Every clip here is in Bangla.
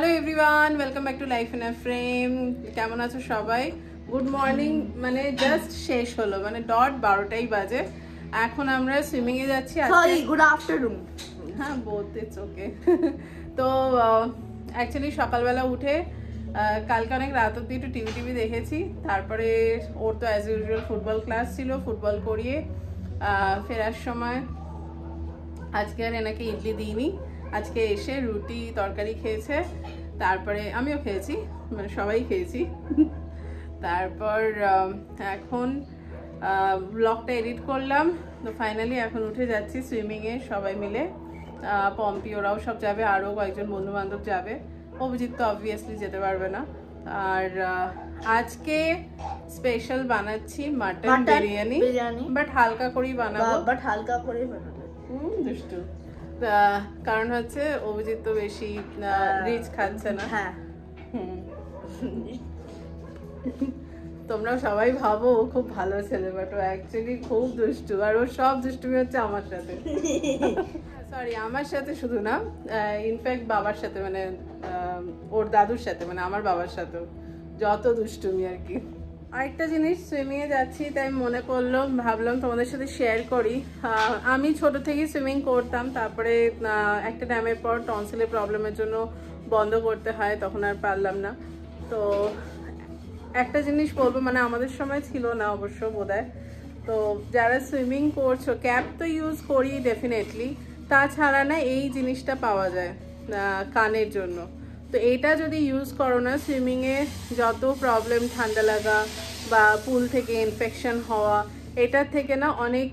Hello everyone, welcome back to life in a frame. কেমন আছো সবাই? গুড মর্নিং, মানে জাস্ট শেষ হলো, মানে ডট 12টাই বাজে। এখন আমরা সুইমিং এ যাচ্ছি। Sorry, good afternoon. হ্যাঁ, বোথ ইটস ওকে। তো অ্যাকচুয়ালি সকালবেলা উঠে কালকে অনেক রাত অব্দি একটু টিভি দেখেছি। তারপরে ওর তো অ্যাজ ইউজুয়াল ফুটবল ক্লাস ছিল, ফুটবল করিয়ে ফেরার সময় আজকে আর এনাকে ইডলি দিইনি। আজকে এসে রুটি তরকারি খেয়েছে, তারপরে আমিও খেয়েছি, মানে সবাই খেয়েছি। তারপর এখন ব্লগটা এডিট করলাম। তো ফাইনালি এখন উঠে যাচ্ছি সুইমিংয়ে সবাই মিলে। পম্পি ওরাও সব যাবে, আরও কয়েকজন বন্ধু বান্ধব যাবে। অভিজিৎ তো অবভিয়াসলি যেতে পারবে না। আর আজকে স্পেশাল বানাচ্ছি মাটন বিরিয়ানি, বাট হালকা করেই বানাবো। দুষ্টু, কারণ হচ্ছে অভিজিৎ তো বেশি রিচ খাচ্ছে না। হ্যাঁ, তোমরা সবাই ভাবো ও খুব ভালো ছেলে, বাট ও অ্যাকচুয়ালি খুব দুষ্টু। আর ওর সব দুষ্টুমি হচ্ছে আমার সাথে। সরি, আমার সাথে শুধু না, ইনফ্যাক্ট বাবার সাথে, মানে ওর দাদুর সাথে, মানে আমার বাবার সাথেও যত দুষ্টুমি আর কি। আরেকটা জিনিস, সুইমিংয়ে যাচ্ছি তাই মনে পড়লো, ভাবলাম তোমাদের সাথে শেয়ার করি। আমি ছোট থেকেই সুইমিং করতাম, তারপরে একটা টাইমের পর টনসিলের প্রবলেমের জন্য বন্ধ করতে হয়, তখন আর পারলাম না। তো একটা জিনিস বলবো, মানে আমাদের সময় ছিল না অবশ্য বোধহয়। তো যারা সুইমিং করছো, ক্যাপ তো ইউজ করি ডেফিনেটলি, তাছাড়া না এই জিনিসটা পাওয়া যায় কানের জন্য। তো এটা যদি ইউজ করো না, সুইমিংয়ে যত প্রবলেম, ঠান্ডা লাগা বা পুল থেকে ইনফেকশন হওয়া, এটার থেকে না অনেক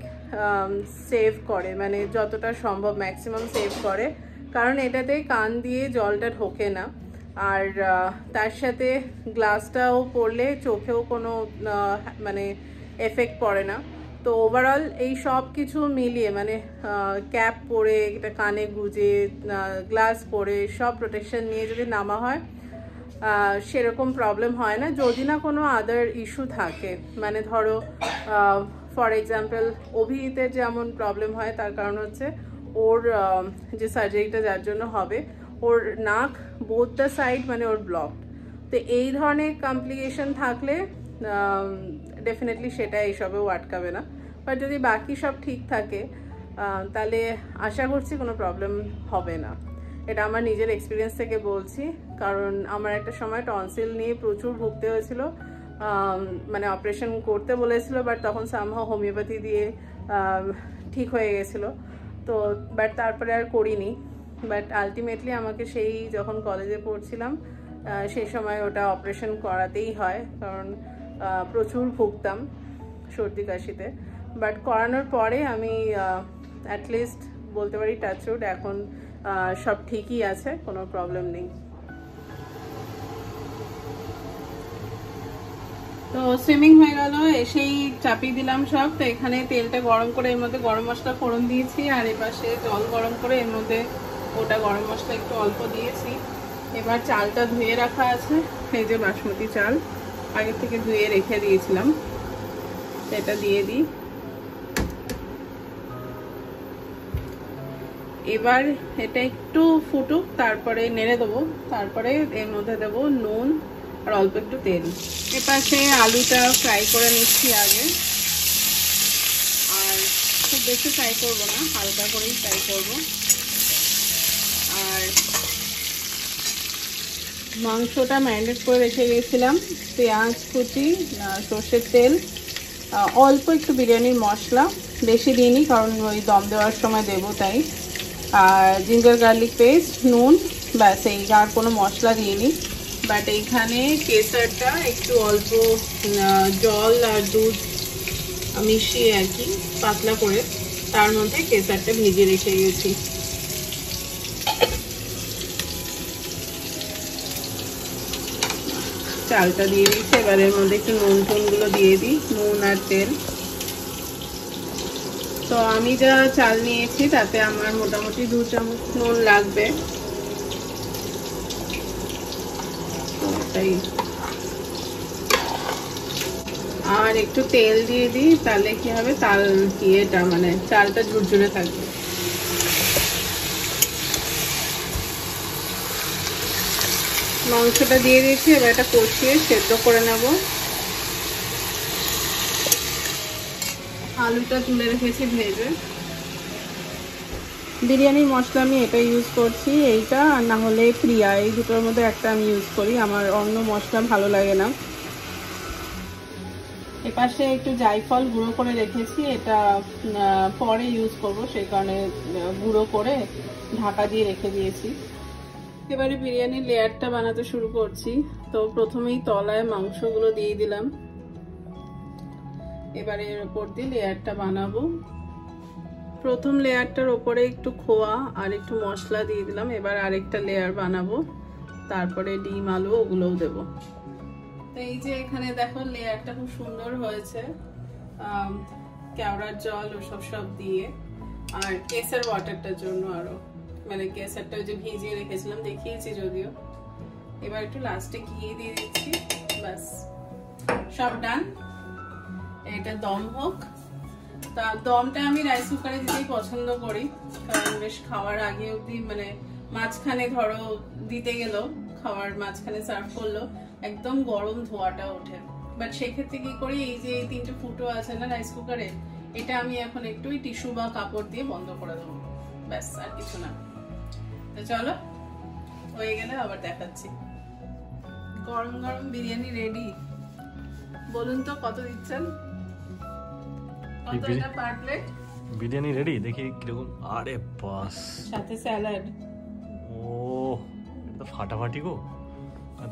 সেভ করে, মানে যতটা সম্ভব ম্যাক্সিমাম সেভ করে। কারণ এটাতে কান দিয়ে জলটা ঢোকে না। আর তার সাথে গ্লাসটাও পড়লে চোখেও কোনো মানে এফেক্ট পড়ে না। তো ওভারঅল এই সব কিছু মিলিয়ে, মানে ক্যাপ পরে, এটা কানে গুজে, গ্লাস পরে, সব প্রোটেকশন নিয়ে যদি নামা হয় সেরকম প্রবলেম হয় না, যদি না কোনো আদার ইস্যু থাকে। মানে ধরো ফর এক্সাম্পল অভিজিতের যেমন প্রবলেম হয়, তার কারণ হচ্ছে ওর যে সার্জারিটা যার জন্য হবে, ওর নাক বোথ দ্য সাইড, মানে ওর ব্লক। তো এই ধরনের কমপ্লিকেশন থাকলে ডেফিনেটলি সেটা এইসবেও আটকাবে না। বাট যদি বাকি সব ঠিক থাকে তাহলে আশা করছি কোনো প্রবলেম হবে না। এটা আমার নিজের এক্সপিরিয়েন্স থেকে বলছি, কারণ আমার একটা সময় টনসিল নিয়ে প্রচুর ভুগতে হয়েছিল। মানে অপারেশন করতে বলেছিল, বাট তখন সামহাও হোমিওপ্যাথি দিয়ে ঠিক হয়ে গেছিলো। তো বাট তারপরে আর করিনি। বাট আলটিমেটলি আমাকে সেই যখন কলেজে পড়ছিলাম সেই সময় ওটা অপারেশন করাতেই হয়, কারণ প্রচুর ভুগতাম সর্দি কাশিতে। বাট করানোর পরে আমি অ্যাটলিস্ট বলতে পারি টাচউড, এখন সব ঠিকই আছে, কোনো প্রবলেম নেই। তো সুইমিং হয়ে গেল, এসেই চাপিয়ে দিলাম সব। তো এখানে তেলটা গরম করে এর মধ্যে গরম মশলা ফোড়ন দিয়েছি, আর এপাশে জল গরম করে এর মধ্যে ওটা গরম মশলা একটু অল্প দিয়েছি। এবার চালটা ধুয়ে রাখা আছে, এই যে বাসমতি চাল আগে থেকে ধুয়ে রেখে দিয়েছিলাম, এটা দিয়ে দিই। এবার এটা একটু ফুটুক, তারপরে নেড়ে দেবো, তারপরে এর মধ্যে দেবো নুন আর অল্প একটু তেল। এপাশে আলুটা ফ্রাই করে নিচ্ছি আগে, আর খুব বেশি ফ্রাই করবো না, হালকা করেই ফ্রাই করবো। আর মাংসটা ম্যারিনেট করে রেখে গেছিলাম, পেঁয়াজ কুচি, সর্ষের তেল, অল্প একটু বিরিয়ানির মশলা, বেশি দিইনি কারণ ওই দম দেওয়ার সময় দেবো তাই। আর জিঞ্জার গার্লিক পেস্ট, নুন, ব্যাস, এই আর কোনো মশলা দিইনি। বাট এইখানে কেসারটা একটু অল্প জল আর দুধ মিশিয়ে আর কি পাতলা করে তার মধ্যে কেসারটা ভিজিয়ে রেখে গেছি। চালটা দিয়ে দিচ্ছি, এবার এর মধ্যে একটু নুন টুনগুলো দিয়ে দিই, নুন আর তেল। তো আমি যা চাল নিয়েছি তাতে আমার মোটামুটি 2 চামচ নুন লাগবে। তাই আর একটু তেল দিয়ে দিই, তাহলে কি হবে, তাল ইয়েটা মানে চালটা ঝুরঝুরে থাকবে। মাংসটা দিয়ে দিয়েছি, এবার এটা কষিয়ে সেদ্ধ করে নেব। আলুটা তুলে রেখেছি ভেজে। বিরিয়ানির মশলা আমি এটা ইউজ করছি, এইটা আর না হলে প্রিয়া, এই দুটোর মধ্যে একটা আমি ইউজ করি, আমার অন্য মশলা ভালো লাগে না। এপাশে একটু জায়ফল গুঁড়ো করে রেখেছি, এটা পরে ইউজ করব, সেই কারণে গুঁড়ো করে ঢাকা দিয়ে রেখে দিয়েছি। এবারে বিরিয়ানির লেয়ারটা বানাতে শুরু করছি। তো প্রথমেই তলায় মাংসগুলো দিয়ে দিলাম, এবারে এর উপর দিয়ে লেয়ারটা বানাবো। প্রথম লেয়ারটার ওপরে একটু খোয়া আর একটু মশলা দিয়ে দিলাম, এবার আরেকটা লেয়ার বানাবো, তারপরে ডিম আলু ওগুলোও দেবো। তো এই যে এখানে দেখো লেয়ারটা খুব সুন্দর হয়েছে, কেওড়ার জল ওসব সব দিয়ে, আর কেসার ওয়াটারটার জন্য আরো, মানে কেসারটা যে ভিজিয়ে রেখেছিলাম দেখিয়েছি যদিও। এবার একটু লাস্টে ঘি দিয়ে দিচ্ছি, ব্যাস সব ডান। এটা দম হোক। তা দমটা আমি রাইস কুকারে দিতেই পছন্দ করি, কারণ বেশ খাওয়ার আগে অবধি, মানে মাঝখানে ধরো দিতে গেল, খাওয়ার মাঝখানে সার্ভ করলো, একদম গরম ধোয়াটা ওঠে। বাট সেক্ষেত্রে কি করি, এই যে এই 3টে ফুটো আছে না রাইস কুকারে, এটা আমি এখন একটু টিস্যু বা কাপড় দিয়ে বন্ধ করে দেবো, ব্যাস আর কিছু না। তো চলো, হয়ে গেলে আবার দেখাচ্ছি। গরম গরম বিরিয়ানি রেডি। বলুন তো কত দিচ্ছেন? কত এটা পার প্লেট? বিরিয়ানি রেডি, দেখি কিরকম। আরে বাস, সাথে স্যালাড। ও এটা ফাটাফাটি গো,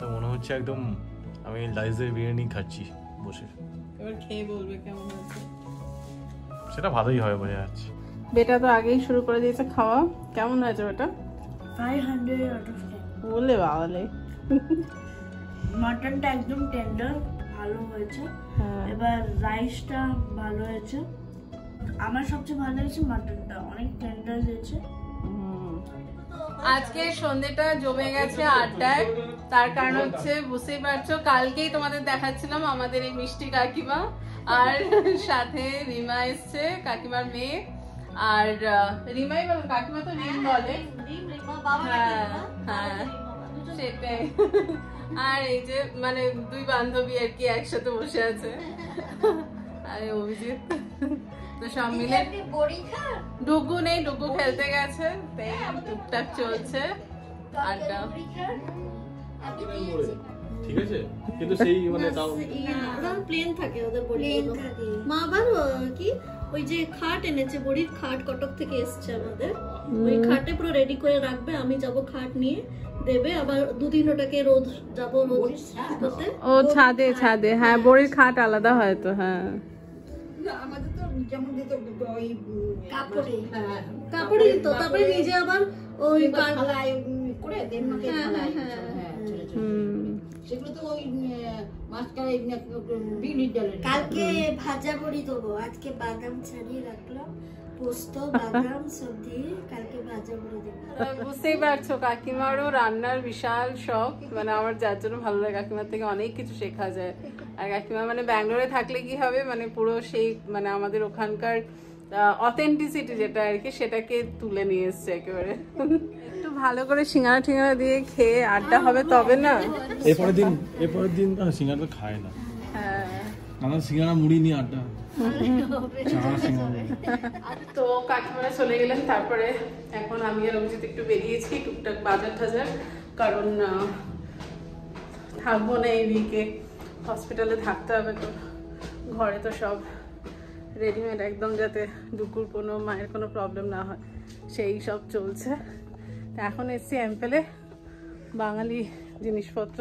তো মনে হচ্ছে একদম আমি লাইজের বিরিয়ানি খাচ্ছি বসে। এবার খেয়ে বলবে কেমন হয়েছে। সেটা ভালোই হবে বোঝা যাচ্ছে। বেটা তো আগেই শুরু করে দিয়েছে খাওয়া। কেমন হয়েছে ওটা? 500 out of 10। বলে বাবালে, মাটনটা একদম টেন্ডার, ভালো হয়েছে। এবার রাইসটা ভালো হয়েছে। আমার সবচেয়ে ভালো হয়েছে মাটনটা, অনেক টেন্ডার হয়েছে। আজকে সন্ধ্যেটা জমে গেছে আড্ডায়, তার কারণ হচ্ছে বুঝতেই পারছো, কালকেই তোমাদের দেখাচ্ছিলাম আমাদের এই মিষ্টি কাকিমা, আর সাথে রিমা এসছে, কাকিমার মেয়ে। আর রিমাই বলে, কাকিমা তো রিম বলে, হ্যাঁ সেটাই। আর এই যে মানে দুই বান্ধবী আর কি একসাথে বসে আছে, আরে অভিজিৎ। তো সব মিলে ডুগু নেই, ডুগু খেলতে গেছে, তাই টুকটাক চলছে আড্ডা। ঠিক আছে, কিন্তু সেই মানে তাও প্লেন থাকে ওদের বডি, মা আবার কি ওই যে খাট এনেছে, বড়ির খাট কটক থেকে এসছে আমাদের, ওই খাটে পুরো রেডি করে রাখবে, আমি যাব খাট নিয়ে দেবে, আবার দুদিন ওটাকে রোদ যাব রোদ করতে। ও ছাদে, ছাদে, হ্যাঁ বড়ির খাট আলাদা হয় তো, হ্যাঁ আমাদের তো যেমন দিত ওই কাপড়ে, কাপড়ে দিত, তারপরে নিজে আবার ওই থালায় করে দেনমাকে থালায়, হ্যাঁ ছোট ছোট, সেগুলো তো ওই মাছকালে বিউলির ডালের। কালকে ভাজা বড়ি দেবো, আজকে বাদাম ছাড়িয়ে রাখলাম, পোস্ত বাদাম সব দিয়ে কালকে ভাজা বড়ি দেবো। বুঝতেই পারছো কাকিমারও রান্নার বিশাল শখ, মানে আমার যার জন্য ভালো লাগে, কাকিমার থেকে অনেক কিছু শেখা যায়। আর কাকিমা মানে ব্যাঙ্গালোরে থাকলে কি হবে, মানে পুরো সেই মানে আমাদের ওখানকার অথেন্টিসিটি যেটা আর কি, সেটাকে তুলে নিয়ে এসছে একেবারে। একটু ভালো করে সিঙ্গারা টিঙ্গারা দিয়ে খেয়ে আড্ডা হবে তবে না। এরপরের দিন সিঙ্গারা তো খায় না, হ্যাঁ আমরা সিঙ্গারা মুড়ি নিয়ে আড্ডা। তো কাকিমারা চলে গেলেন, তারপরে এখন আমি আর অভিজিৎ একটু বেরিয়েছি টুকটাক বাজার টাজার, কারণ থাকবো না এই উইকে, হসপিটালে থাকতে হবে। তো ঘরে তো সব রেডিমেড একদম, যাতে ডুকুর কোনো মায়ের কোনো প্রবলেম না হয় সেই সব চলছে। তো এখন এসছি অ্যাম্পেলে বাঙালি জিনিসপত্র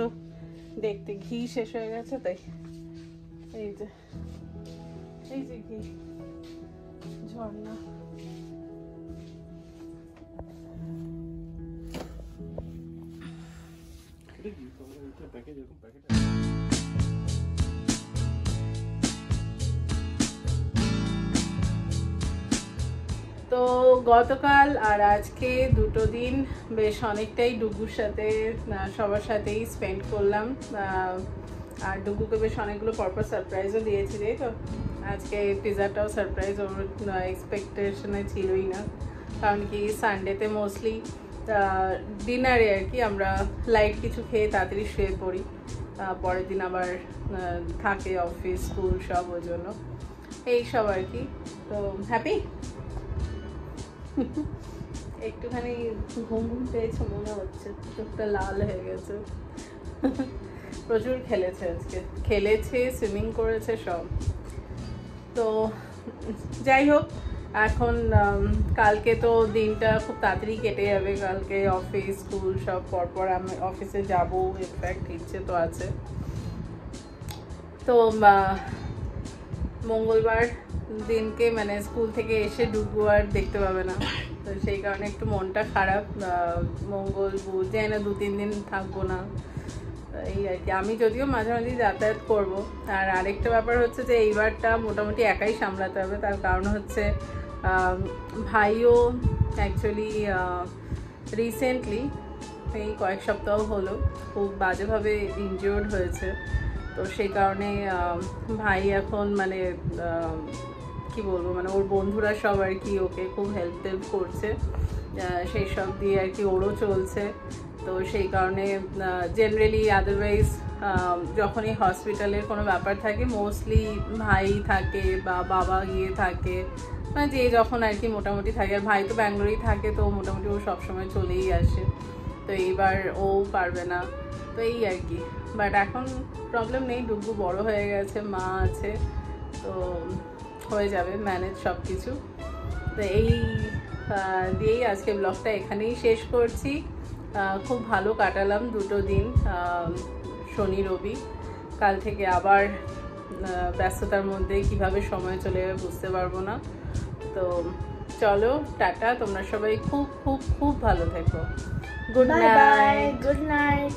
দেখতে। ঘি শেষ হয়ে গেছে, তাই এই যে ঘি ঝর্ণা। তো গতকাল আর আজকে দুটো দিন বেশ অনেকটাই ডুগুর সাথে সবার সাথেই স্পেন্ড করলাম, আর ডুগুকে বেশ অনেকগুলো পরপর সারপ্রাইজও দিয়েছি রে। তো আজকে পিজাটাও সারপ্রাইজ, ওর এক্সপেকটেশনে ছিলই না, কারণ কি সানডেতে মোস্টলি ডিনারে আর কি আমরা লাইট কিছু খেয়ে তাড়াতাড়ি শুয়ে পড়ি, পরের দিন আবার থাকে অফিস স্কুল সব, ওই জন্য এই সব আর কি। তো হ্যাপি, একটুখানি ঘুম ঘুম পেয়েছে মনে হচ্ছে, চোখটা লাল হয়ে গেছে। প্রচুর খেলেছে আজকে, খেলেছে, সুইমিং করেছে সব। তো যাই হোক, এখন কালকে তো দিনটা খুব তাড়াতাড়ি কেটে যাবে, কালকে অফিস স্কুল সব পরপর আমি অফিসে যাব, ইনফ্যাক্ট ইচ্ছে তো আছে। তো মঙ্গলবার দিনকে মানে স্কুল থেকে এসে ডুবু আর দেখতে পাবে না, তো সেই কারণে একটু মনটা খারাপ। মঙ্গল বুধ যাই না 2-3 দিন থাকবো না, এই আর কি। আমি যদিও মাঝে মাঝে যাতায়াত করব। আর আরেকটা ব্যাপার হচ্ছে যে এইবারটা মোটামুটি একাই সামলাতে হবে, তার কারণ হচ্ছে ভাইও অ্যাকচুয়ালি রিসেন্টলি এই কয়েক সপ্তাহ হলো খুব বাজেভাবে ইনজিওর্ড হয়েছে। তো সেই কারণে ভাই এখন মানে কি বলবো, মানে ওর বন্ধুরা সব আর কি ওকে খুব হেল্প করছে, সেই সব দিয়ে আর কি ওরও চলছে। তো সেই কারণে জেনারেলি আদারওয়াইজ যখনই হসপিটালের কোনো ব্যাপার থাকে মোস্টলি ভাই থাকে বা বাবা গিয়ে থাকে, মানে যে যখন আর কি মোটামুটি থাকে। আর ভাই তো ব্যাঙ্গালোরেই থাকে, তো মোটামুটি ও সবসময় চলেই আসে। তো এইবার ও পারবে না, তো এই আর কি। বাট এখন প্রবলেম নেই, ডুগু বড় হয়ে গেছে, মা আছে, তো হয়ে যাবে ম্যানেজ সব কিছু। তো এই দিয়েই আজকে ব্লগটা এখানেই শেষ করছি। খুব ভালো কাটালাম 2 দিন, শনি রবি। কাল থেকে আবার ব্যস্ততার মধ্যে কিভাবে সময় চলে যাবে বুঝতে পারবো না। তো চলো টাটা, তোমরা সবাই খুব খুব খুব ভালো থেকো। Good night. Good night.